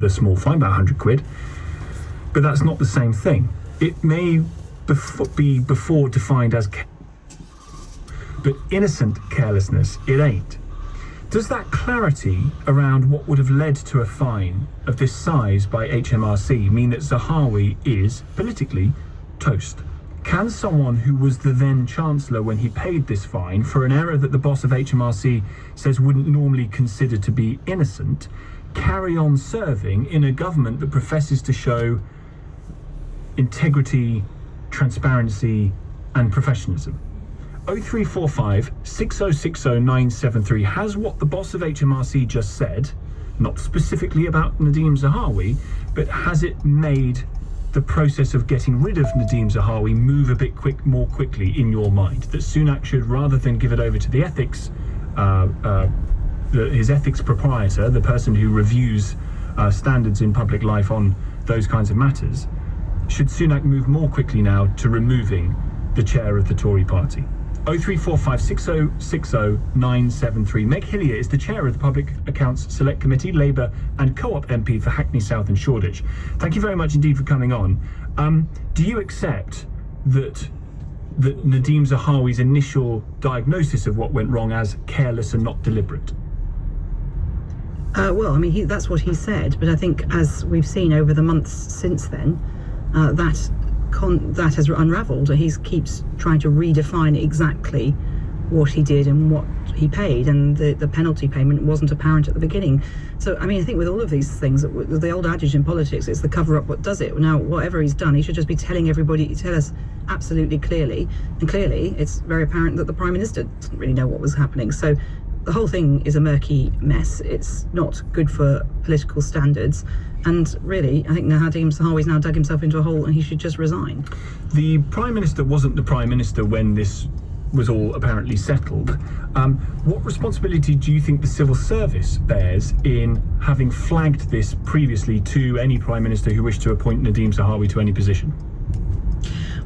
the small fine, about 100 quid, but that's not the same thing. It may be before defined as but innocent carelessness, it ain't. Does that clarity around what would have led to a fine of this size by HMRC mean that Zahawi is, politically, toast? Can someone who was the then Chancellor when he paid this fine for an error that the boss of HMRC says wouldn't normally consider to be innocent, carry on serving in a government that professes to show integrity, transparency and professionalism? 0345 6060 973 has what the boss of HMRC just said, not specifically about Nadeem Zahawi, but has it made the process of getting rid of Nadeem Zahawi move a bit more quickly in your mind? That Sunak should, rather than give it over to the ethics, his ethics proprietor, the person who reviews standards in public life on those kinds of matters, should Sunak move more quickly now to removing the chair of the Tory party? 0345 6060 973. Meg Hillier is the chair of the Public Accounts Select Committee, Labour and Co-op MP for Hackney South and Shoreditch. Thank you very much indeed for coming on. Do you accept that Nadeem Zahawi's initial diagnosis of what went wrong as careless and not deliberate? Well, I mean, that's what he said, but I think as we've seen over the months since then, that has unravelled. He keeps trying to redefine exactly what he did and what he paid, and the penalty payment wasn't apparent at the beginning. So, I mean, I think with all of these things, the old adage in politics, it's the cover up what does it. Now, whatever he's done, he should just be telling everybody, tell us absolutely clearly. And clearly, it's very apparent that the Prime Minister didn't really know what was happening. So the whole thing is a murky mess. It's not good for political standards. And really, I think Nadeem Zahawi's now dug himself into a hole and he should just resign. The Prime Minister wasn't the Prime Minister when this was all apparently settled. What responsibility do you think the civil service bears in having flagged this previously to any Prime Minister who wished to appoint Nadeem Zahawi to any position?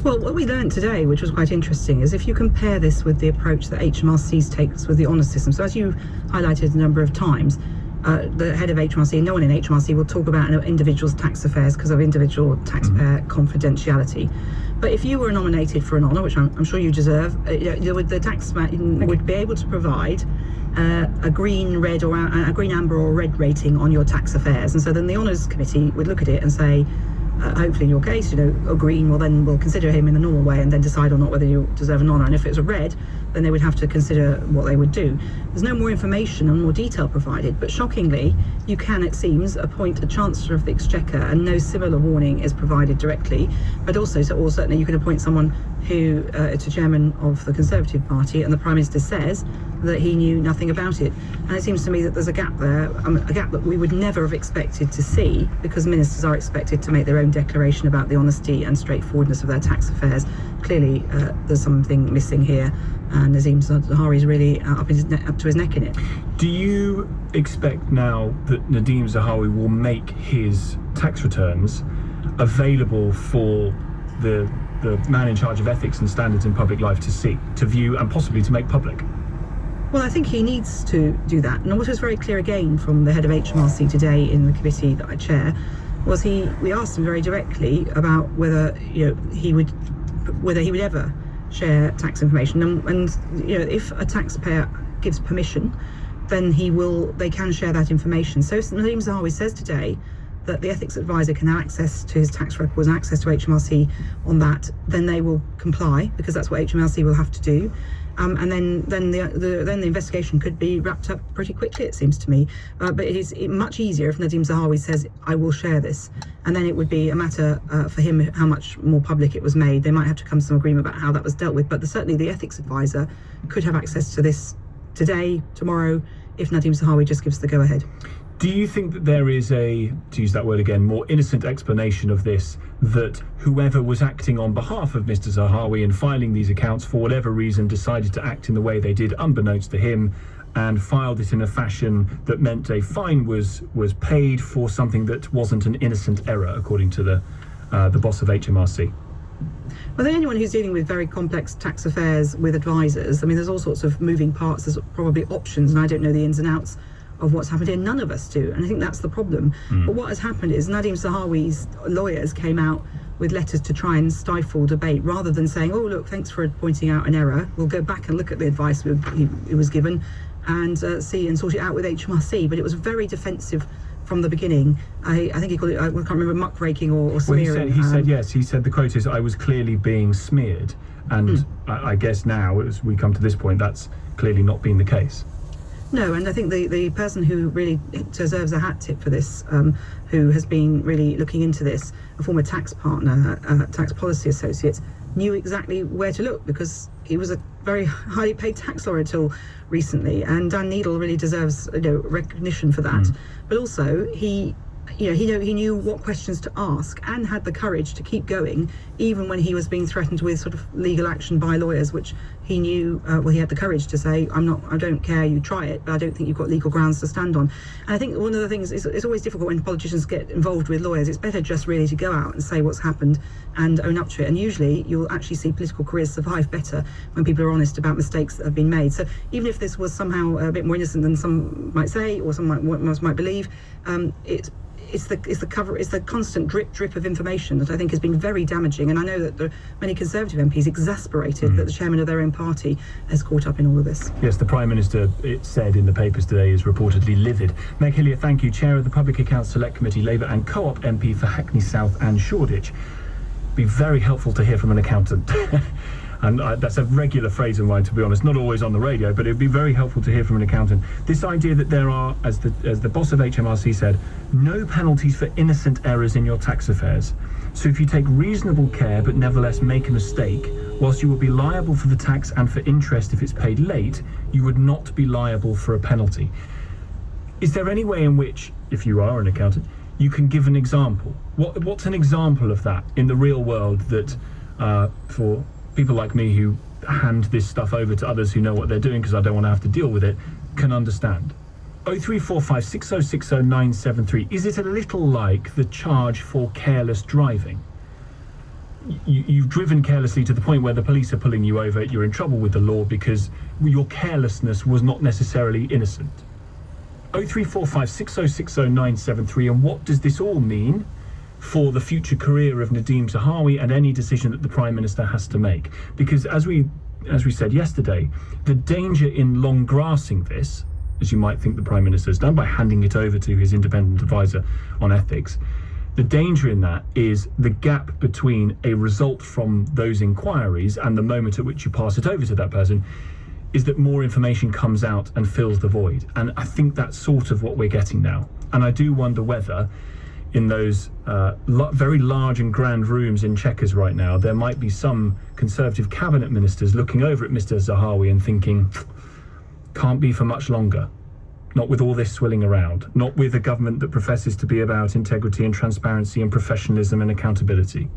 Well, what we learned today, which was quite interesting, is if you compare this with the approach that HMRC takes with the honours system. So as you highlighted a number of times, the head of HMRC, no one in HMRC will talk about an individual's tax affairs because of individual taxpayer confidentiality. But if you were nominated for an honour, which I'm sure you deserve, the taxman would be able to provide a green, red, or a green, amber, or red rating on your tax affairs. And so then the honours committee would look at it and say, hopefully in your case, a green, well then we'll consider him in the normal way and then decide or not whether you deserve an honour. And if it was a red, then they would have to consider what they would do. There's no more information and more detail provided, but shockingly, you can, it seems, appoint a Chancellor of the Exchequer and no similar warning is provided directly, but also, or certainly you can appoint someone who is a chairman of the Conservative Party and the Prime Minister says that he knew nothing about it. And it seems to me that there's a gap there, a gap that we would never have expected to see, because ministers are expected to make their own declaration about the honesty and straightforwardness of their tax affairs. Clearly, there's something missing here, and Nadeem Zahawi is really up to his neck in it. Do you expect now that Nadeem Zahawi will make his tax returns available for the man in charge of ethics and standards in public life to see, to view, and possibly to make public? Well, I think he needs to do that. And what was very clear again from the head of HMRC today in the committee that I chair was we asked him very directly about whether he would ever share tax information, and if a taxpayer gives permission, then they can share that information. So if Nadeem Zahawi says today that the ethics advisor can have access to his tax records and access to HMRC on that, then they will comply, because that's what HMRC will have to do. And then the investigation could be wrapped up pretty quickly, it seems to me. But it is much easier if Nadeem Zahawi says, I will share this. And then it would be a matter for him how much more public it was made. They might have to come to some agreement about how that was dealt with. But certainly the ethics advisor could have access to this today, tomorrow, if Nadeem Zahawi just gives the go-ahead. Do you think that there is to use that word again, more innocent explanation of this, that whoever was acting on behalf of Mr. Zahawi and filing these accounts for whatever reason decided to act in the way they did unbeknownst to him and filed it in a fashion that meant a fine was paid for something that wasn't an innocent error, according to the boss of HMRC? Well, anyone who's dealing with very complex tax affairs with advisors, I mean, there's all sorts of moving parts, there's probably options, and I don't know the ins and outs of what's happened here. None of us do, and I think that's the problem. But what has happened is Nadim Zahawi's lawyers came out with letters to try and stifle debate, rather than saying, oh look, thanks for pointing out an error, we'll go back and look at the advice he was given and see and sort it out with HMRC. But it was very defensive from the beginning. I think he called it, I can't remember, muckraking or smearing. Well, he said yes. He said the quote is, "I was clearly being smeared," and I guess now, as we come to this point, that's clearly not been the case. No, and I think the person who really deserves a hat tip for this, who has been really looking into this, a former tax partner, tax policy associate, knew exactly where to look, because he was a very highly paid tax lawyer until recently, and Dan Needle really deserves recognition for that. But also he knew what questions to ask and had the courage to keep going, even when he was being threatened with sort of legal action by lawyers, which he knew, he had the courage to say, I don't care, you try it, but I don't think you've got legal grounds to stand on. And I think one of the things, it's always difficult when politicians get involved with lawyers. It's better just really to go out and say what's happened and own up to it. And usually you'll actually see political careers survive better when people are honest about mistakes that have been made. So even if this was somehow a bit more innocent than some might say, or some might believe, it's the constant drip of information that I think has been very damaging. And I know that many Conservative MPs exasperated that the chairman of their own party has caught up in all of this. Yes, the Prime Minister, it said in the papers today, is reportedly livid. Meg Hillier, thank you. Chair of the Public Accounts Select Committee, Labour and Co-op MP for Hackney South and Shoreditch. Be very helpful to hear from an accountant. And that's a regular phrase of mine, to be honest, not always on the radio, but it would be very helpful to hear from an accountant. This idea that there are, as the boss of HMRC said, no penalties for innocent errors in your tax affairs. So if you take reasonable care but nevertheless make a mistake, whilst you will be liable for the tax and for interest if it's paid late, you would not be liable for a penalty. Is there any way in which, if you are an accountant, you can give an example? What's an example of that in the real world that, for people like me who hand this stuff over to others who know what they're doing because I don't want to have to deal with it, can understand? 0345 6060 973. Is it a little like the charge for careless driving? You've driven carelessly to the point where the police are pulling you over, you're in trouble with the law because your carelessness was not necessarily innocent. 0345 6060 973. And what does this all mean for the future career of Nadim Zahawi and any decision that the Prime Minister has to make? Because as we said yesterday, the danger in long grassing this, as you might think the Prime Minister has done by handing it over to his independent advisor on ethics, the danger in that is the gap between a result from those inquiries and the moment at which you pass it over to that person is that more information comes out and fills the void. And I think that's sort of what we're getting now. And I do wonder whether in those very large and grand rooms in Chequers right now, there might be some Conservative cabinet ministers looking over at Mr. Zahawi and thinking, can't be for much longer. Not with all this swilling around. Not with a government that professes to be about integrity and transparency and professionalism and accountability.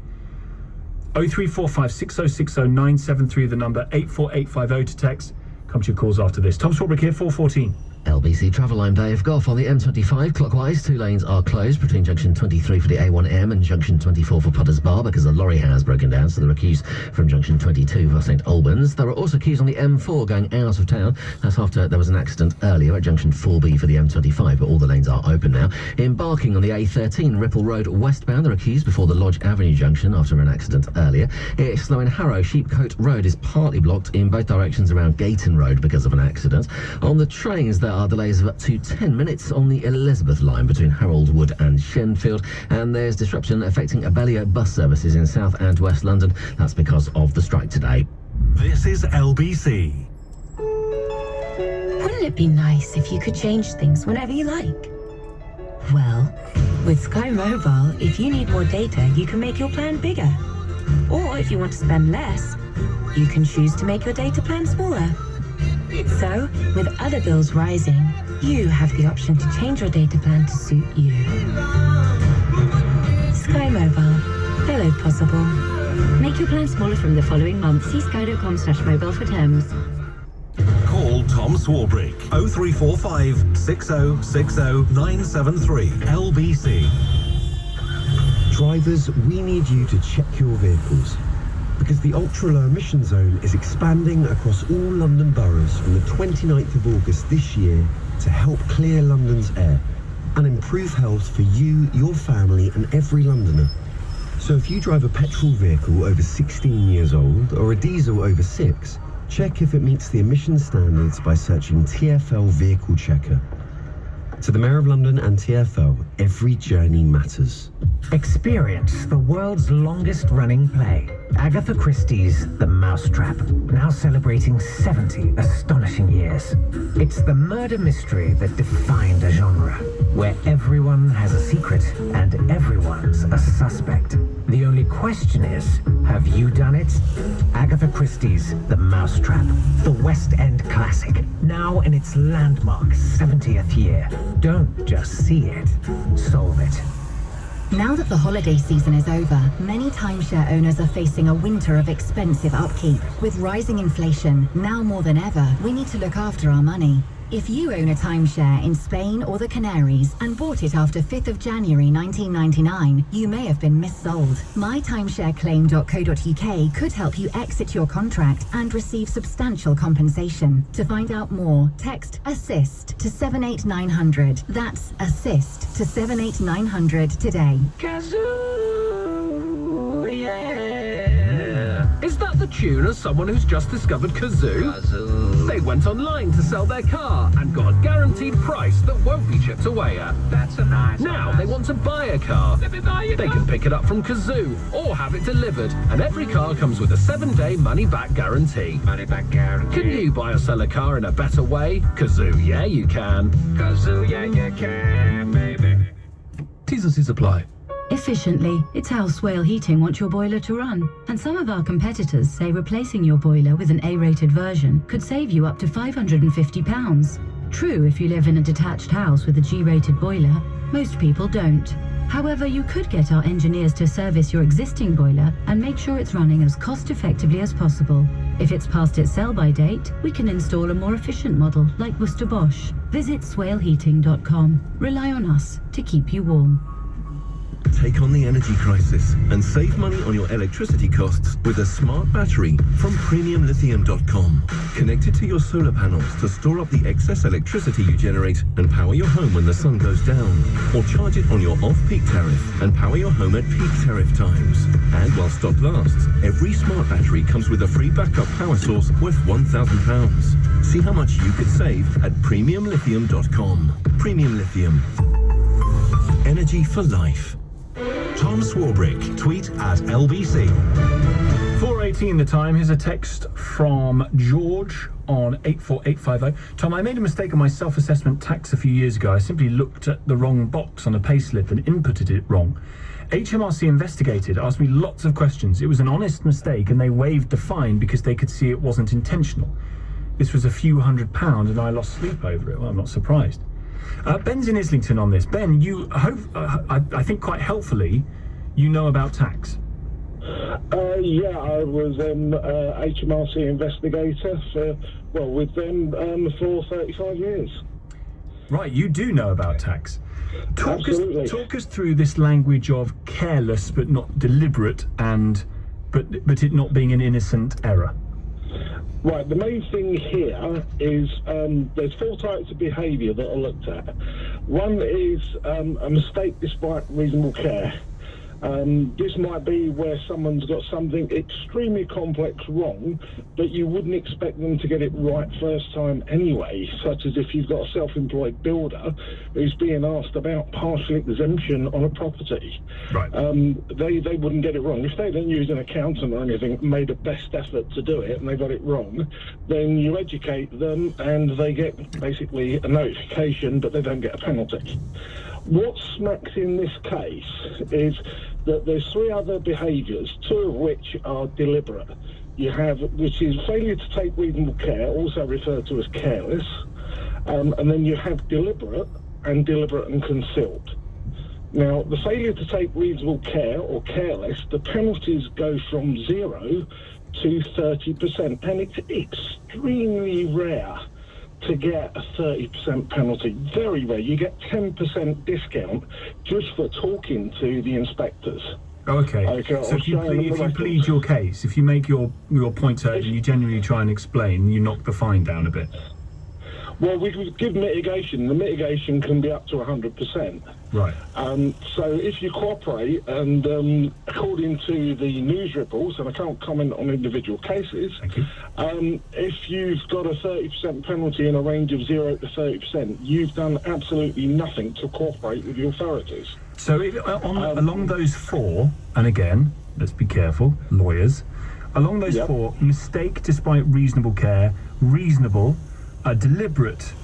0345 6060 973, the number, 84850 to text. Come to your calls after this. Tom Swarbrick here, 414. LBC Travel, I'm Dave Goff. On the M25 clockwise, two lanes are closed between junction 23 for the A1M and junction 24 for Potters Bar because a lorry has broken down, so there are queues from junction 22 for St Albans. There are also queues on the M4 going out of town. That's after there was an accident earlier at junction 4B for the M25, but all the lanes are open now. Embarking on the A13 Ripple Road westbound, there are queues before the Lodge Avenue junction after an accident earlier. It's slow in Harrow. Sheepcote Road is partly blocked in both directions around Gayton Road because of an accident. On the trains, there are delays of up to 10 minutes on the Elizabeth line between Harold Wood and Shenfield, and there's disruption affecting Abellio bus services in South and West London. That's because of the strike today. This is LBC. Wouldn't it be nice if you could change things whenever you like? Well, with Sky Mobile, if you need more data, you can make your plan bigger. Or if you want to spend less, you can choose to make your data plan smaller. So, with other bills rising, you have the option to change your data plan to suit you. Sky Mobile. Hello, possible. Make your plan smaller from the following month. See sky.com/mobile for terms. Call Tom Swarbrick 0345 6060 973 LBC. Drivers, we need you to check your vehicles because the ultra-low emission zone is expanding across all London boroughs from the 29th of August this year to help clear London's air and improve health for you, your family and every Londoner. So if you drive a petrol vehicle over 16 years old or a diesel over 6, check if it meets the emission standards by searching TfL Vehicle Checker. To the Mayor of London and TfL, every journey matters. Experience the world's longest running play, Agatha Christie's The Mousetrap, now celebrating 70 astonishing years. It's the murder mystery that defined a genre, where everyone has a secret and everyone's a suspect. The only question is, have you done it? Agatha Christie's The Mousetrap, the West End classic, now in its landmark 70th year. Don't just see it, solve it. Now that the holiday season is over, many timeshare owners are facing a winter of expensive upkeep. With rising inflation, now more than ever, we need to look after our money. If you own a timeshare in Spain or the Canaries and bought it after 5th of January 1999, you may have been missold. mytimeshareclaim.co.uk could help you exit your contract and receive substantial compensation. To find out more, text ASSIST to 78900. That's ASSIST to 78900 today. Kazoo, yeah. Is that the tune of someone who's just discovered Kazoo? They went online to sell their car and got a guaranteed price that won't be chipped away at. That's a nice. Now they want to buy a car. They can pick it up from Kazoo or have it delivered, and every car comes with a 7-day money-back guarantee. Money-back guarantee. Can you buy or sell a car in a better way? Kazoo, yeah you can. Kazoo, yeah you can, baby. T's and C's apply. Efficiently, it's how Swale Heating wants your boiler to run. And some of our competitors say replacing your boiler with an A-rated version could save you up to £550. True if you live in a detached house with a G-rated boiler. Most people don't. However, you could get our engineers to service your existing boiler and make sure it's running as cost-effectively as possible. If it's past its sell-by date, we can install a more efficient model like Worcester Bosch. Visit swaleheating.com. Rely on us to keep you warm. Take on the energy crisis and save money on your electricity costs with a smart battery from premiumlithium.com. Connect it to your solar panels to store up the excess electricity you generate and power your home when the sun goes down. Or charge it on your off-peak tariff and power your home at peak tariff times. And while stock lasts, every smart battery comes with a free backup power source worth £1,000. See how much you could save at premiumlithium.com. Premium Lithium. Energy for life. Tom Swarbrick, tweet at LBC. 4:18 the time. Here's a text from George on 84850. Tom, I made a mistake on my self-assessment tax a few years ago. I simply looked at the wrong box on a payslip and inputted it wrong. HMRC investigated, asked me lots of questions. It was an honest mistake and they waived the fine because they could see it wasn't intentional. This was a few £100 and I lost sleep over it. Well, I'm not surprised. Ben's in Islington on this. Ben, you hope, I think quite helpfully, you know about tax. Yeah, I was HMRC investigator with them for 35 years. Right, you do know about tax. Talk us through this language of careless but not deliberate, and but it not being an innocent error. Right, the main thing here is there's 4 types of behaviour that are looked at. One is a mistake despite reasonable care. This might be where someone's got something extremely complex wrong, but you wouldn't expect them to get it right first time anyway, such as if you've got a self-employed builder who's being asked about partial exemption on a property. Right. They wouldn't get it wrong. If they don't use an accountant or anything, made a best effort to do it, and they got it wrong, then you educate them and they get basically a notification, but they don't get a penalty. What smacks in this case is that there's 3 other behaviours, 2 of which are deliberate. You have, which is failure to take reasonable care, also referred to as careless, and then you have deliberate and concealed. Now, the failure to take reasonable care or careless, the penalties go from 0 to 30%, and it's extremely rare to get a 30% penalty. Very rare. You get 10% discount just for talking to the inspectors. Okay. So if you plead your case, if you make your point heard and you genuinely try and explain, you knock the fine down a bit. Well, we could give mitigation. The mitigation can be up to 100%. Right. So if you cooperate, and according to the news reports, and I can't comment on individual cases, Thank you. if you've got a 30% penalty in a range of 0 to 30%, you've done absolutely nothing to cooperate with the authorities. So along those four, and again, let's be careful, lawyers, along those four, mistake despite reasonable care, reasonable, deliberate,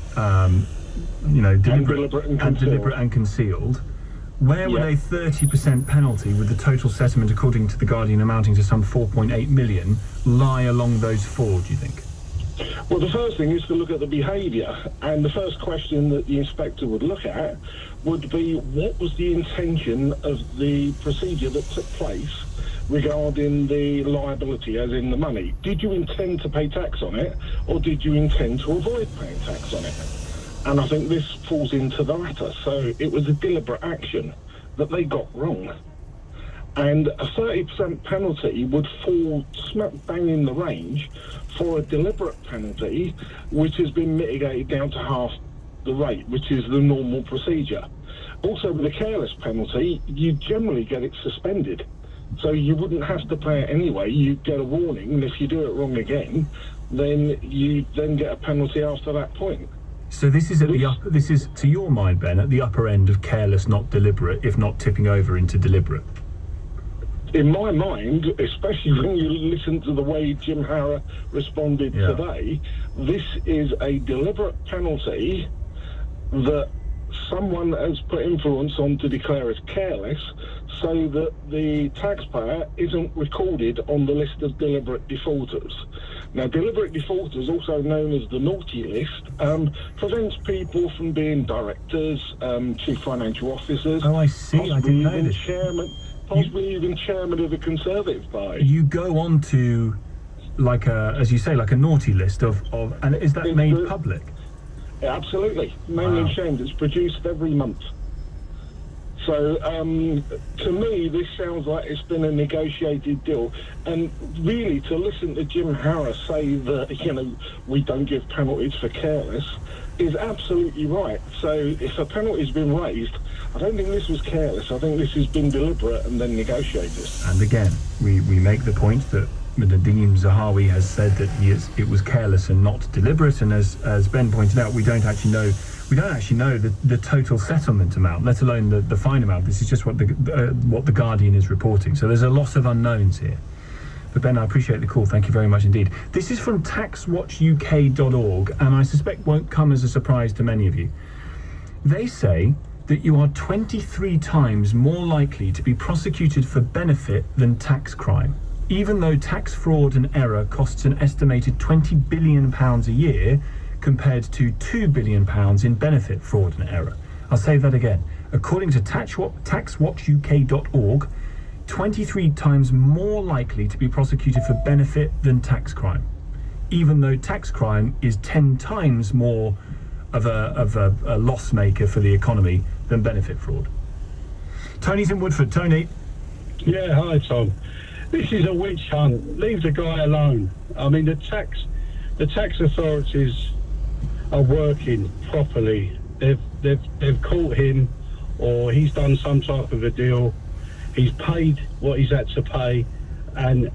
deliberate and concealed. Where would a 30% penalty with the total settlement, according to The Guardian, amounting to some 4.8 million, lie along those four, do you think? Well, the first thing is to look at the behaviour, and the first question that the inspector would look at would be, what was the intention of the procedure that took place regarding the liability, as in the money? Did you intend to pay tax on it, or did you intend to avoid paying tax on it? And I think this falls into the latter. So it was a deliberate action that they got wrong. And a 30% penalty would fall smack bang in the range for a deliberate penalty, which has been mitigated down to half the rate, which is the normal procedure. Also, with a careless penalty, you generally get it suspended. So you wouldn't have to pay it anyway. You get a warning, and if you do it wrong again, then you then get a penalty after that point. So this is this is, to your mind, Ben, at the upper end of careless, not deliberate, if not tipping over into deliberate. In my mind, especially when you listen to the way Jim Harrow responded today, this is a deliberate penalty that someone has put influence on to declare as careless, so that the taxpayer isn't recorded on the list of deliberate defaulters. Now, deliberate defaulters, also known as the naughty list, prevents people from being directors, chief financial officers. Oh, I see. I didn't know this. Possibly even chairman of the Conservative Party. You go on to, like a, as you say, like a naughty list of and is that made public? Absolutely. Name and shame. It's produced every month. So, to me, this sounds like it's been a negotiated deal. And really, to listen to Jim Harrow say that, we don't give penalties for careless is absolutely right. So, if a penalty's been raised, I don't think this was careless. I think this has been deliberate and then negotiated. And again, we make the point that Nadeem Zahawi has said that it was careless and not deliberate, and as Ben pointed out, we don't actually know the total settlement amount, let alone the fine amount. This is just what the Guardian is reporting. So there's a lot of unknowns here. But Ben, I appreciate the call. Thank you very much indeed. This is from taxwatchuk.org, and I suspect won't come as a surprise to many of you. They say that you are 23 times more likely to be prosecuted for benefit than tax crime, even though tax fraud and error costs an estimated £20 billion a year compared to £2 billion in benefit, fraud and error. I'll say that again. According to taxwatchuk.org, 23 times more likely to be prosecuted for benefit than tax crime, even though tax crime is 10 times more of a loss maker for the economy than benefit fraud. Tony's in Woodford. Tony. Yeah, hi Tom. This is a witch hunt. Leave the guy alone. I mean, the tax authorities are working properly. They've caught him, or he's done some type of a deal. He's paid what he's had to pay, and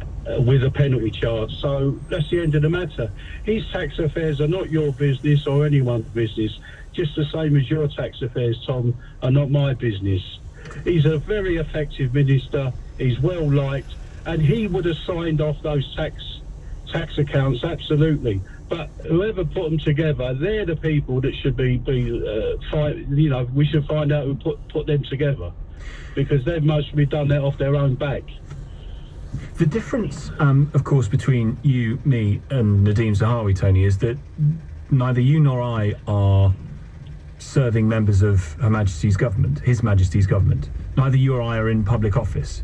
with a penalty charge. So that's the end of the matter. His tax affairs are not your business or anyone's business, just the same as your tax affairs, Tom, are not my business. He's a very effective minister. He's well liked, and he would have signed off those tax accounts, absolutely. But whoever put them together, they're the people that should be we should find out who put them together, because they've mostly done that off their own back. The difference, of course, between you, me, and Nadeem Zahawi, Tony, is that neither you nor I are serving members of Her Majesty's government, His Majesty's government. Neither you or I are in public office.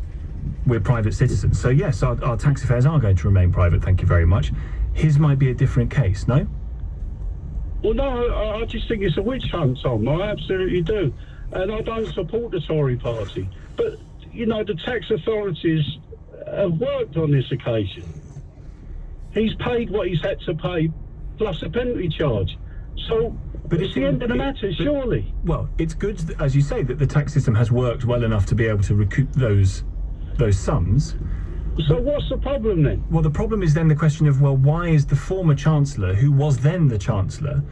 We're private citizens. So yes, our tax affairs are going to remain private, thank you very much. His might be a different case, no? Well, no, I just think it's a witch hunt, Tom. I absolutely do. And I don't support the Tory party. But, the tax authorities have worked on this occasion. He's paid what he's had to pay, plus a penalty charge. So But it's the end of the matter, surely. Well, it's good, as you say, that the tax system has worked well enough to be able to recoup those sums. So what's the problem then? Well, the problem is then the question of, well, why is the former Chancellor, who was then the Chancellor,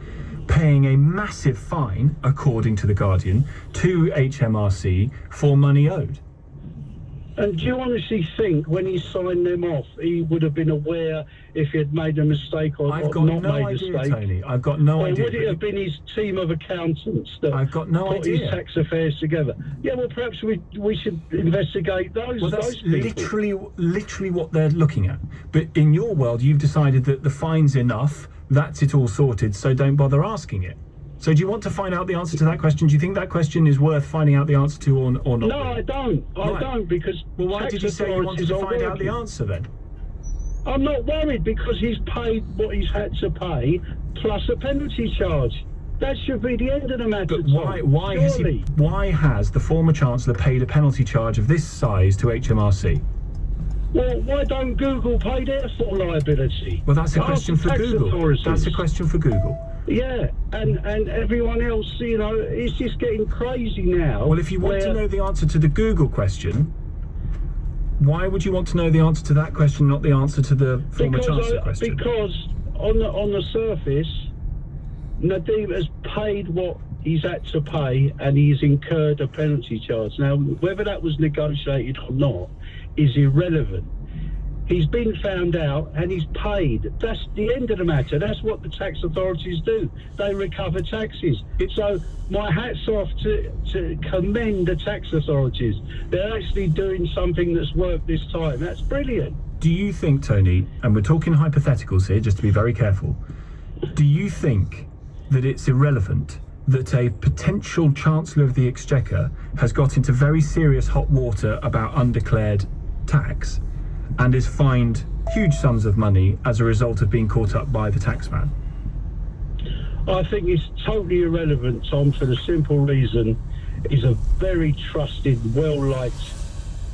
paying a massive fine, according to The Guardian, to HMRC for money owed? And do you honestly think when he signed them off, he would have been aware if he had made a mistake or I've got not no made idea, a mistake? Tony. I've got no or idea. Would it have been his team of accountants that I've got no put idea. his tax affairs together? Yeah, well, perhaps we should investigate those. Well, that's those people. literally what they're looking at. But in your world, you've decided that the fine's enough, that's it all sorted, so don't bother asking it. So do you want to find out the answer to that question? Do you think that question is worth finding out the answer to or not? No, I don't. I don't, because well, why did you say you wanted to find out the working. answer then? I'm not worried because he's paid what he's had to pay plus a penalty charge. That should be the end of the matter. But why has the former Chancellor paid a penalty charge of this size to HMRC? Well, why don't Google pay their full liability? Well, that's a question for Google. That's a question for Google. Yeah, and everyone else, you know, it's just getting crazy now. Well, if you want to know the answer to the Google question, why would you want to know the answer to that question, not the answer to the former Chancellor question? Because on the surface, Nadeem has paid what he's had to pay and he's incurred a penalty charge. Now, whether that was negotiated or not is irrelevant. He's been found out and he's paid. That's the end of the matter. That's what the tax authorities do. They recover taxes. So my hat's off to commend the tax authorities. They're actually doing something that's worked this time. That's brilliant. Do you think, Tony, and we're talking hypotheticals here, just to be very careful, do you think that it's irrelevant that a potential Chancellor of the Exchequer has got into very serious hot water about undeclared tax and is fined huge sums of money as a result of being caught up by the taxman? I think it's totally irrelevant, Tom, for the simple reason he's a very trusted, well-liked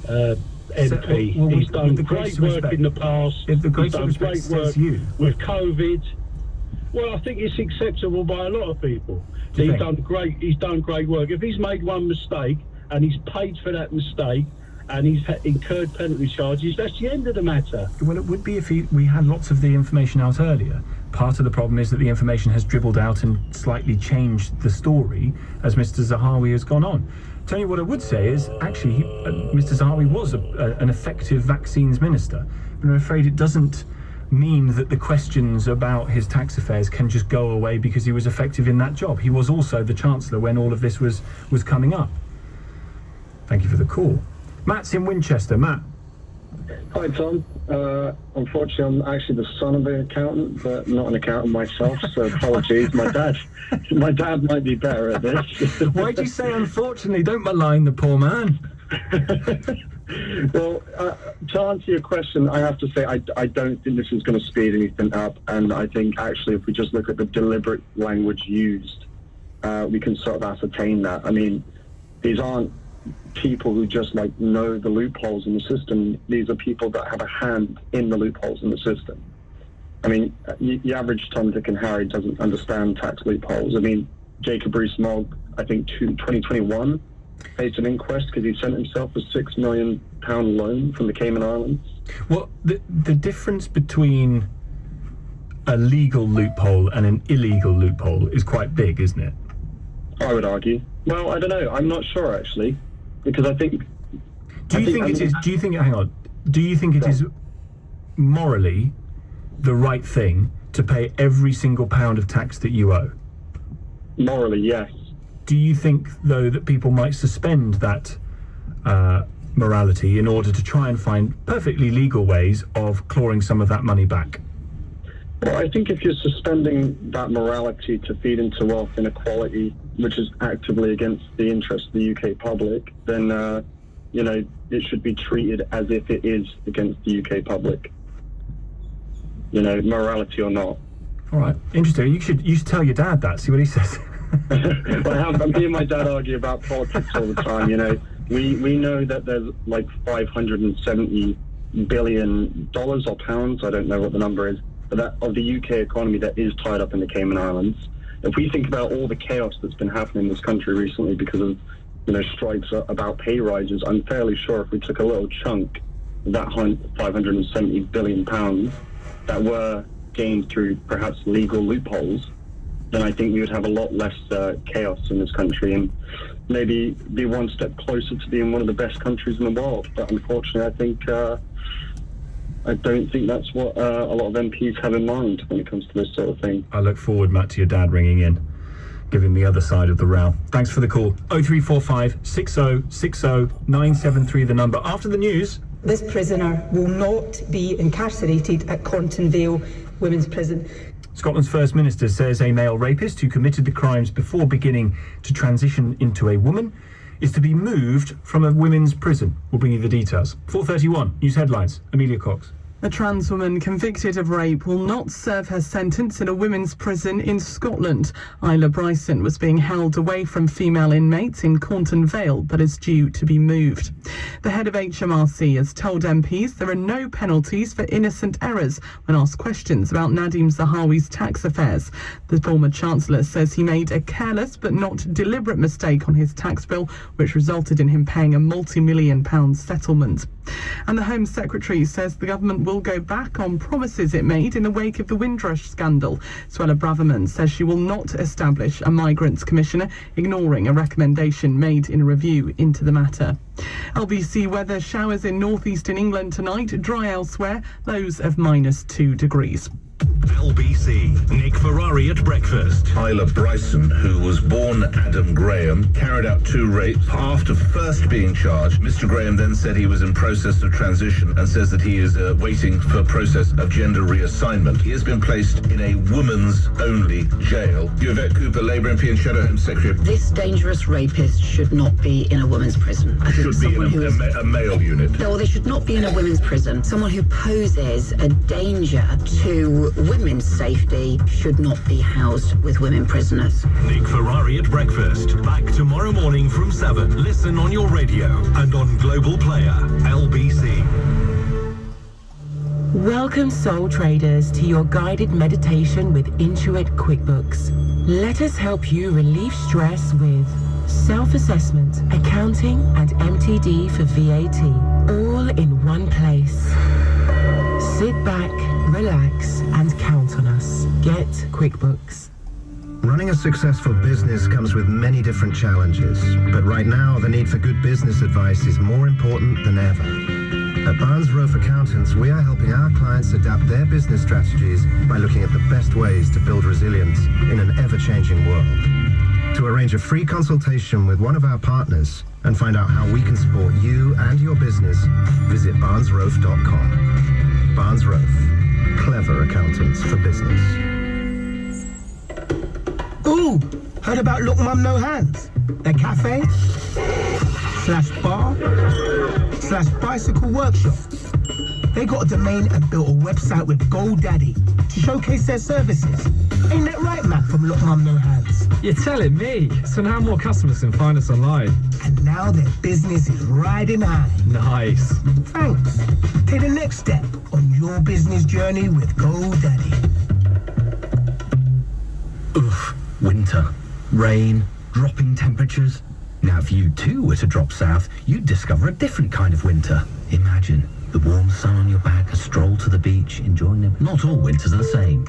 MP. He's done great work in the past. He's done great work with COVID. Well, I think it's acceptable by a lot of people. He's done great work. If he's made one mistake and he's paid for that mistake and he's incurred penalty charges, that's the end of the matter. Well, it would be if we had lots of the information out earlier. Part of the problem is that the information has dribbled out and slightly changed the story as Mr. Zahawi has gone on. Tony, what I would say is, actually, Mr. Zahawi was an effective vaccines minister. But I'm afraid it doesn't mean that the questions about his tax affairs can just go away because he was effective in that job. He was also the Chancellor when all of this was coming up. Thank you for the call. Matt's in Winchester. Matt. Hi, Tom. Unfortunately, I'm actually the son of an accountant, but not an accountant myself, so apologies. My dad might be better at this. Why'd you say unfortunately? Don't malign the poor man. Well, to answer your question, I have to say I don't think this is going to speed anything up, and I think actually if we just look at the deliberate language used, we can sort of ascertain that. I mean, these aren't people who just know the loopholes in the system. These are people that have a hand in the loopholes in the system. I mean, the average Tom, Dick and Harry doesn't understand tax loopholes. I mean, Jacob Rees-Mogg, I think 2021 faced an inquest because he sent himself a £6 million loan from the Cayman Islands. Well, the difference between a legal loophole and an illegal loophole is quite big, isn't it? I would argue. Well, I don't know. I'm not sure, actually, because I think... Do you think it is morally the right thing to pay every single pound of tax that you owe? Morally, yes. Do you think, though, that people might suspend that morality in order to try and find perfectly legal ways of clawing some of that money back? Well, I think if you're suspending that morality to feed into wealth inequality, which is actively against the interest of the UK public, then, it should be treated as if it is against the UK public. Morality or not. All right, interesting. You should tell your dad that, see what he says. Well, me and my dad argue about politics all the time, We know that there's like $570 billion or pounds, I don't know what the number is, but that of the UK economy that is tied up in the Cayman Islands. if we think about all the chaos that's been happening in this country recently because of, strikes about pay rises, I'm fairly sure if we took a little chunk of that £570 billion that were gained through perhaps legal loopholes, then I think we would have a lot less chaos in this country and maybe be one step closer to being one of the best countries in the world. But unfortunately, I don't think that's what a lot of MPs have in mind when it comes to this sort of thing. I look forward, Matt, to your dad ringing in, giving the other side of the row. Thanks for the call. 0345 6060 973, the number. After the news... This prisoner will not be incarcerated at Cornton Vale Women's Prison. Scotland's First Minister says a male rapist who committed the crimes before beginning to transition into a woman is to be moved from a women's prison. We'll bring you the details. 4:31, news headlines. Amelia Cox. A trans woman convicted of rape will not serve her sentence in a women's prison in Scotland. Isla Bryson was being held away from female inmates in Cornton Vale, but is due to be moved. The head of HMRC has told MPs there are no penalties for innocent errors when asked questions about Nadim Zahawi's tax affairs. The former Chancellor says he made a careless but not deliberate mistake on his tax bill, which resulted in him paying a multi-million-pound settlement. And the Home Secretary says the government will go back on promises it made in the wake of the Windrush scandal. Suella Braverman says she will not establish a migrants commissioner, ignoring a recommendation made in a review into the matter. LBC weather: showers in northeastern England tonight, dry elsewhere, lows of -2 degrees. LBC, Nick Ferrari at breakfast. Isla Bryson, who was born Adam Graham, carried out 2 rapes after first being charged. Mr. Graham then said he was in process of transition and says that he is waiting for process of gender reassignment. He has been placed in a woman's only jail. Yvette Cooper, Labour MP and Shadow Home Secretary. This dangerous rapist should not be in a women's prison. I think Should be in a male unit. No, they should not be in a women's prison. Someone who poses a danger to women's safety should not be housed with women prisoners. Nick Ferrari at breakfast. Back tomorrow morning from 7. Listen on your radio and on Global Player. LBC. Welcome, Soul Traders, to your guided meditation with Intuit QuickBooks. Let us help you relieve stress with self-assessment, accounting, and MTD for VAT, all in one place. Sit back, relax, and count on us. Get QuickBooks. Running a successful business comes with many different challenges, but right now the need for good business advice is more important than ever. At Barnes Rofe Accountants, we are helping our clients adapt their business strategies by looking at the best ways to build resilience in an ever-changing world. To arrange a free consultation with one of our partners and find out how we can support you and your business, visit barnesrofe.com. Barnes Rofe, clever accountants for business. Ooh, heard about Look Mum No Hands? Their cafe / bar / bicycle workshop. They got a domain and built a website with GoDaddy to showcase their services. Ain't that right, Matt from Look Mum No Hands? You're telling me. So now more customers can find us online. And now their business is riding high. Nice. Thanks. Take the next step on your business journey with GoDaddy. Ugh, winter, rain, dropping temperatures. Now if you too were to drop south, you'd discover a different kind of winter. Imagine the warm sun on your back, a stroll to the beach, enjoying them. Not all winters are the same.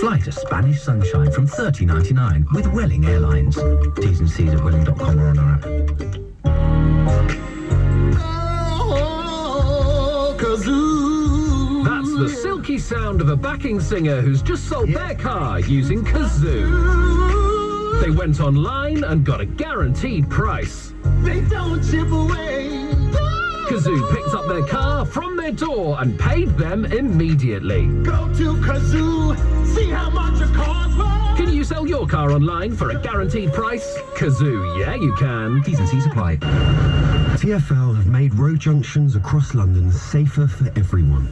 Fly to Spanish Sunshine from $30.99 with Welling Airlines. T's and C's at welling.com or on our app. That's the silky sound of a backing singer who's just sold their car using Kazoo. They went online and got a guaranteed price. They don't chip away. Kazoo picked up their car from their door and paid them immediately. Go to Kazoo, see how much your car's worth. Can you sell your car online for a guaranteed price? Kazoo, yeah you can. T's and C's apply. TfL have made road junctions across London safer for everyone.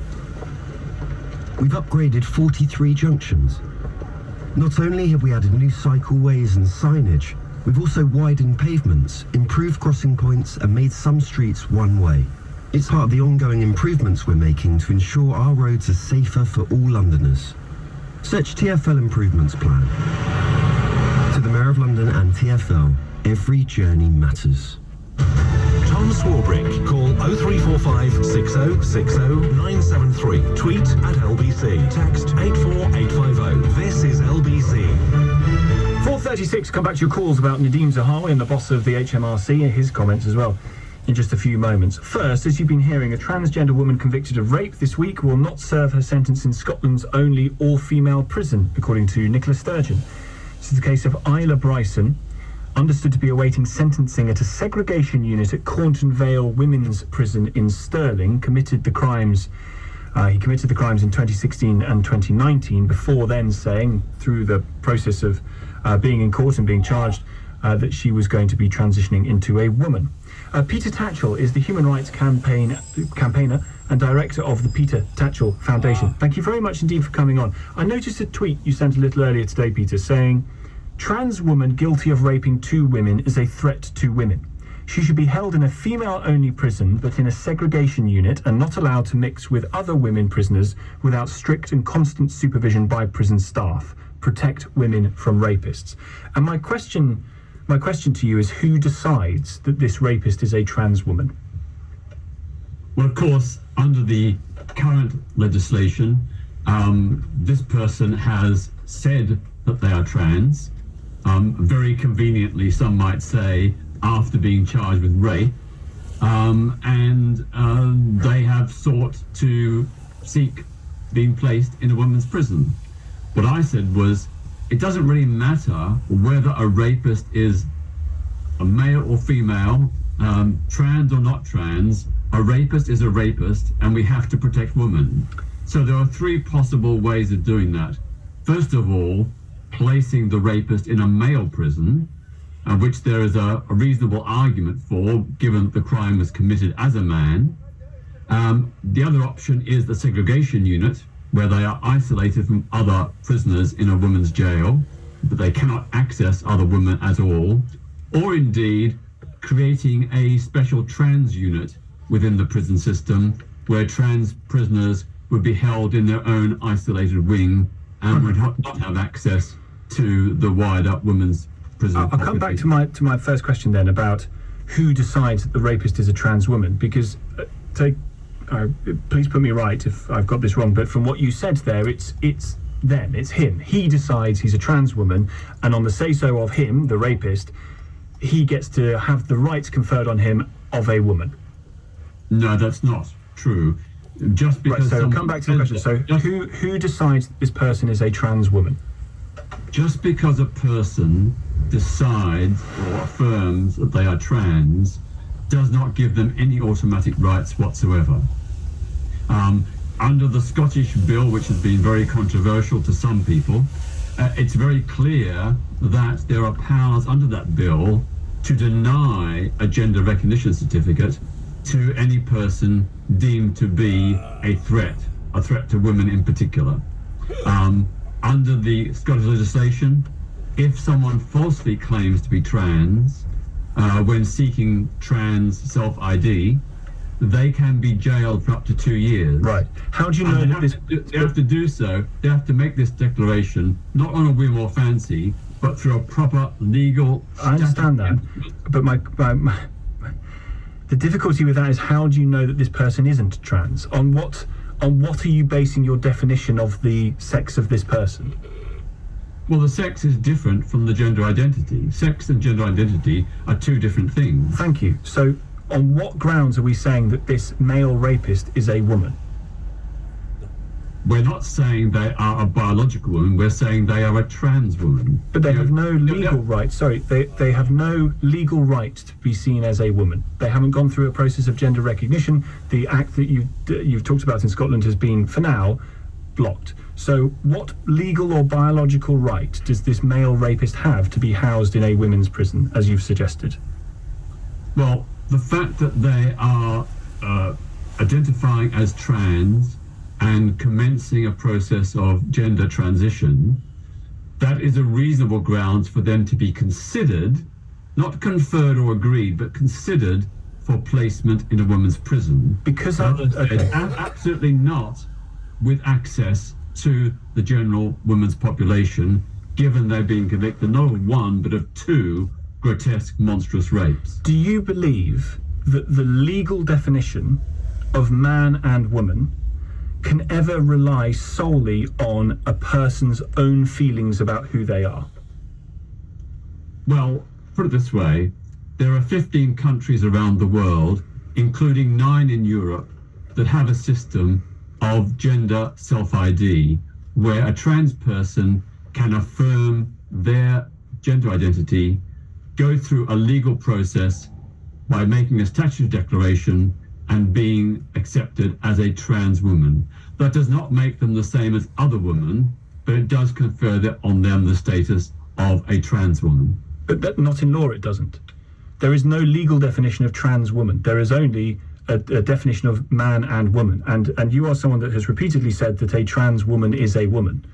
We've upgraded 43 junctions. Not only have we added new cycleways and signage, we've also widened pavements, improved crossing points, and made some streets one-way. It's part of the ongoing improvements we're making to ensure our roads are safer for all Londoners. Search TfL Improvements Plan. Borough of London and TfL, every journey matters. Tom Swarbrick. Call 0345 6060 973. Tweet at LBC. Text 84850. This is LBC. 4:36. Come back to your calls about Nadeem Zahawi and the boss of the HMRC and his comments as well in just a few moments. First, as you've been hearing, a transgender woman convicted of rape this week will not serve her sentence in Scotland's only all-female prison, according to Nicola Sturgeon. This is the case of Isla Bryson, understood to be awaiting sentencing at a segregation unit at Cornton Vale Women's Prison in Stirling. Committed the crimes in 2016 and 2019, before then saying, through the process of being in court and being charged, that she was going to be transitioning into a woman. Peter Tatchell is the human rights campaigner and director of the Peter Tatchell Foundation. Thank you very much indeed for coming on. I noticed a tweet you sent a little earlier today, Peter, saying, "Trans woman guilty of raping 2 women is a threat to women. She should be held in a female-only prison, but in a segregation unit and not allowed to mix with other women prisoners without strict and constant supervision by prison staff. Protect women from rapists." And my question to you is, who decides that this rapist is a trans woman? Well, of course, under the current legislation, this person has said that they are trans. Very conveniently, some might say, after being charged with rape, and they have sought to seek being placed in a women's prison. What I said was, it doesn't really matter whether a rapist is a male or female, trans or not trans. A rapist is a rapist, and we have to protect women. So there are 3 possible ways of doing that. First of all, placing the rapist in a male prison, which there is a reasonable argument for, given that the crime was committed as a man. The other option is the segregation unit, where they are isolated from other prisoners in a women's jail, but they cannot access other women at all. Or indeed, creating a special trans unit within the prison system, where trans prisoners would be held in their own isolated wing and would not have access to the wider women's prison. I'll come back to my first question then about who decides that the rapist is a trans woman, because please put me right if I've got this wrong, but from what you said there, it's him. He decides he's a trans woman, and on the say-so of him, the rapist, he gets to have the rights conferred on him of a woman. No, that's not true. Just because. Right, so come back to the question. So who decides this person is a trans woman? Just because a person decides or affirms that they are trans does not give them any automatic rights whatsoever. Under the Scottish bill, which has been very controversial to some people, it's very clear that there are powers under that bill to deny a gender recognition certificate to any person deemed to be a threat to women in particular. Under the Scottish legislation, if someone falsely claims to be trans when seeking trans self-ID, they can be jailed for up to 2 years. Right. How do you know that they have to do so? They have to make this declaration not on a whim or fancy, but through a proper legal. I understand that, but the difficulty with that is, how do you know that this person isn't trans? On what are you basing your definition of the sex of this person? Well, the sex is different from the gender identity. Sex and gender identity are 2 different things. Thank you. So, on what grounds are we saying that this male rapist is a woman? We're not saying they are a biological woman, we're saying they are a trans woman. But they have no legal right, they have no legal right to be seen as a woman. They haven't gone through a process of gender recognition. The act that you've talked about in Scotland has been, for now, blocked. So what legal or biological right does this male rapist have to be housed in a women's prison, as you've suggested? Well, the fact that they are identifying as trans and commencing a process of gender transition, that is a reasonable grounds for them to be considered, not conferred or agreed, but considered for placement in a women's prison. Because absolutely not with access to the general women's population given they've been convicted not of one, but of two grotesque, monstrous rapes. Do you believe that the legal definition of man and woman can ever rely solely on a person's own feelings about who they are? Well, put it this way, there are 15 countries around the world, including 9 in Europe, that have a system of gender self-ID, where a trans person can affirm their gender identity, go through a legal process by making a statutory declaration and being accepted as a trans woman. That does not make them the same as other women, but it does confer on them the status of a trans woman. But not in law, it doesn't. There is no legal definition of trans woman. There is only a definition of man and woman. And you are someone that has repeatedly said that a trans woman is a woman.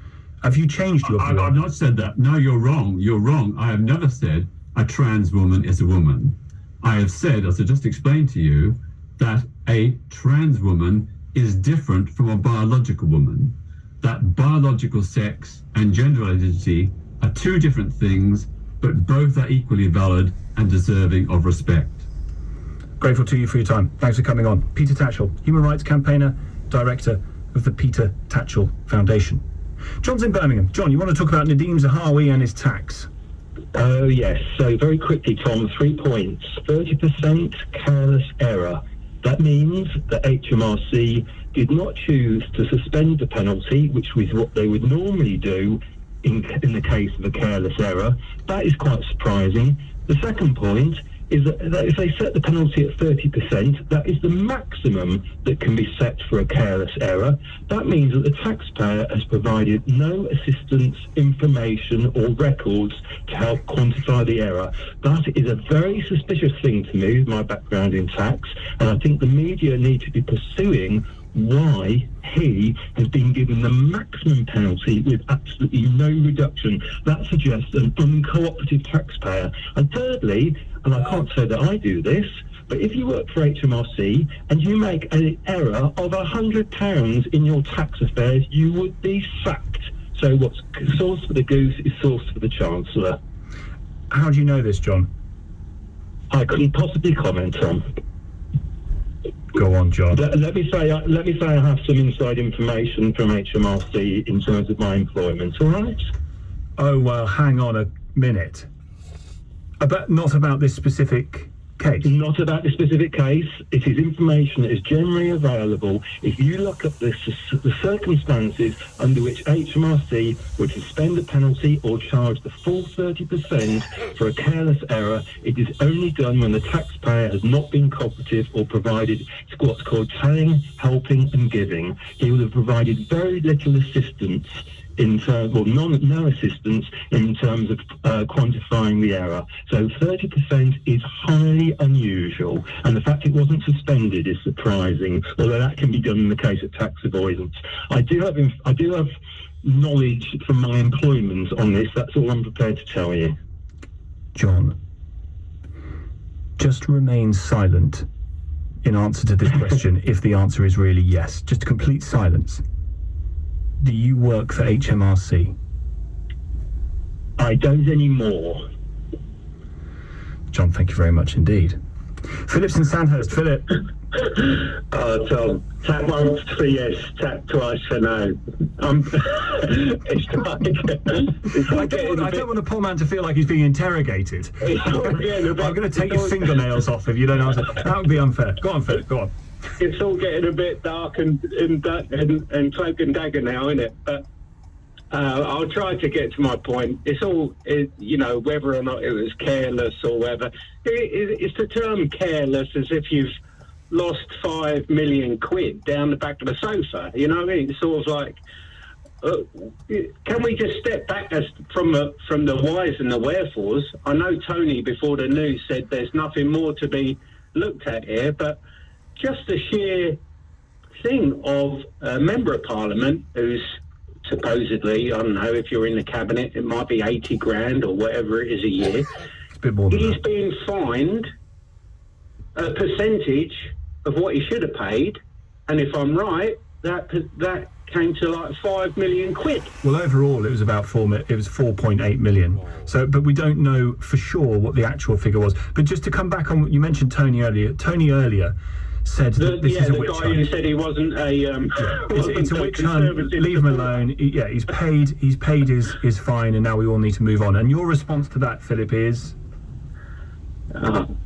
Have you changed your view? I've not said that. No, you're wrong. You're wrong. I have never said a trans woman is a woman. I have said, as I just explained to you, that a trans woman is different from a biological woman. That biological sex and gender identity are two different things, but both are equally valid and deserving of respect. Grateful to you for your time. Thanks for coming on. Peter Tatchell, Human Rights Campaigner, Director of the Peter Tatchell Foundation. John's in Birmingham. John, you want to talk about Nadeem Zahawi and his tax? Oh, yes. So very quickly, Tom, 3 points. 30% careless error. That means that HMRC did not choose to suspend the penalty, which was what they would normally do in the case of a careless error. That is quite surprising. The second point is that if they set the penalty at 30%, that is the maximum that can be set for a careless error. That means that the taxpayer has provided no assistance, information or records to help quantify the error. That is a very suspicious thing to me with my background in tax, and I think the media need to be pursuing why he has been given the maximum penalty with absolutely no reduction. That suggests an uncooperative taxpayer. And thirdly, and I can't say that I do this, but if you work for HMRC and you make an error of £100 in your tax affairs, you would be sacked. So what's sauce for the goose is sauce for the Chancellor. How do you know this, John? I couldn't possibly comment on. Go on, John. Let me say I have some inside information from HMRC in terms of my employment, all right? Oh, well, hang on a minute. Not about this specific case? Not about this specific case. It is information that is generally available. If you look up the circumstances under which HMRC would suspend a penalty or charge the full 30% for a careless error, it is only done when the taxpayer has not been cooperative or provided what's called telling, helping and giving. He will have provided very little assistance in terms, or no assistance in terms of quantifying the error. So 30% is highly unusual, and the fact it wasn't suspended is surprising, although that can be done in the case of tax avoidance. I do have knowledge from my employment on this. That's all I'm prepared to tell you. John, just remain silent in answer to this question if the answer is really yes. Just complete silence. Do you work for HMRC? I don't anymore. John, thank you very much indeed. Philip's in Sandhurst. Philip. Tom, tap once for yes, tap twice for no. It's like I don't want a poor man to feel like he's being interrogated. I'm going to take your fingernails off if you don't answer. That would be unfair. Go on, Philip. Go on. It's all getting a bit dark and cloak and dagger now, isn't it? But I'll try to get to my point. It's all, whether or not it was careless or whether. It's the term careless as if you've lost 5 million quid down the back of the sofa. You know what I mean? It's sort of like, can we just step back from the whys and the wherefores? I know Tony before the news said there's nothing more to be looked at here, but just the sheer thing of a member of parliament who's supposedly, I don't know, if you're in the cabinet, it might be 80 grand or whatever it is a year. A bit more than He's that. being fined a percentage of what he should have paid, and if I'm right, that came to like 5 million quid. Well, overall, it was about 4.8 million. So, but we don't know for sure what the actual figure was. But just to come back on what you mentioned, Tony earlier said that this is a witch hunt. The guy who said he wasn't a it's a witch hunt. Leave him alone. He's paid his fine, and now we all need to move on. And your response to that, Philip, is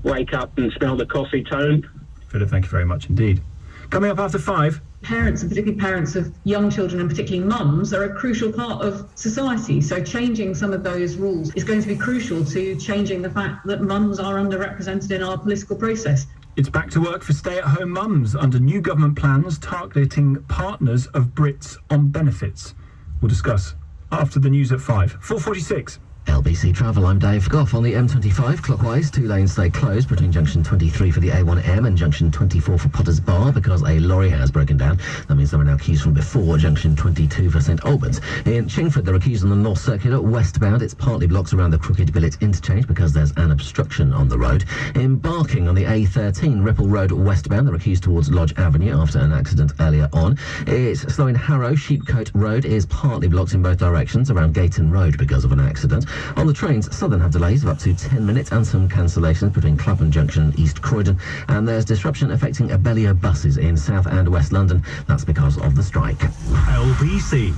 wake up and smell the coffee, Tone. Philip, thank you very much indeed. Coming up after 5. Parents, and particularly parents of young children, and particularly mums, are a crucial part of society. So changing some of those rules is going to be crucial to changing the fact that mums are underrepresented in our political process. It's back to work for stay-at-home mums under new government plans targeting partners of Brits on benefits. We'll discuss after the news at 5. 4:46. LBC Travel, I'm Dave Goff. On the M25 clockwise, 2 lanes stay closed between junction 23 for the A1M and junction 24 for Potter's Bar because a lorry has broken down. That means there are now queues from before junction 22 for St Albans. In Chingford, there are queues on the North Circular westbound. It's partly blocked around the Crooked Billet interchange because there's an obstruction on the road. In Barking on the A13 Ripple Road westbound, there are queues towards Lodge Avenue after an accident earlier on. It's slow in Harrow. Sheepcote Road is partly blocked in both directions around Gayton Road because of an accident. On the trains, Southern have delays of up to 10 minutes and some cancellations between Clapham Junction and East Croydon. And there's disruption affecting Abellio buses in South and West London. That's because of the strike. LBC.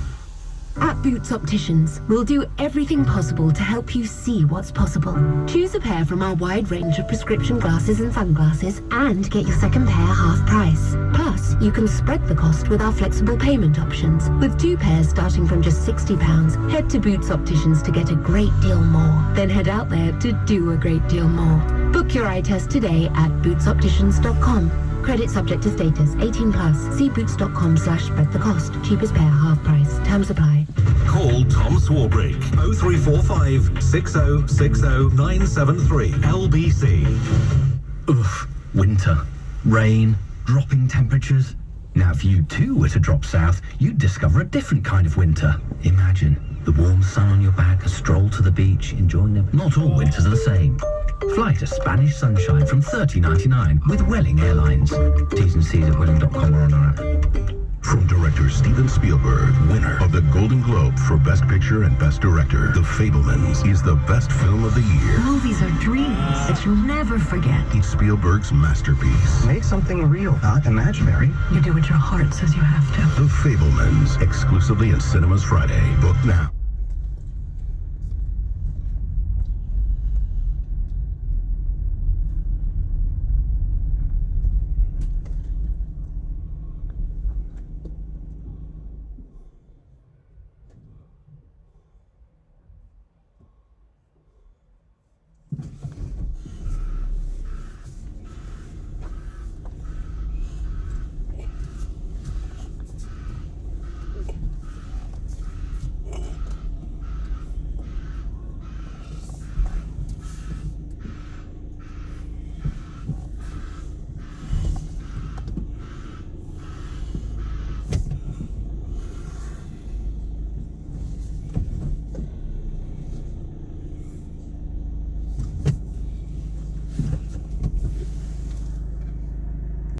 At Boots Opticians, we'll do everything possible to help you see what's possible. Choose a pair from our wide range of prescription glasses and sunglasses and get your second pair half price. Plus, you can spread the cost with our flexible payment options. With 2 pairs starting from just £60, head to Boots Opticians to get a great deal more. Then head out there to do a great deal more. Book your eye test today at bootsopticians.com. Credit subject to status. 18 plus. See boots.com/spread the cost. Cheapest pair, half price. Terms apply. Call Tom Swarbrick 0345 6060 973 LBC. Oof, winter, rain, dropping temperatures. Now, if you too were to drop south, you'd discover a different kind of winter. Imagine the warm sun on your back, a stroll to the beach, enjoying them. Not all winters are the same. Fly to Spanish Sunshine from $30.99 with Welling Airlines. T's and C's at welling.com or on our app. From director Steven Spielberg, winner of the Golden Globe for Best Picture and Best Director, The Fabelmans is the best film of the year. Movies are dreams that you'll never forget. It's Spielberg's masterpiece. Make something real, not imaginary. You do what your heart says you have to. The Fabelmans, exclusively in cinemas Friday. Book now.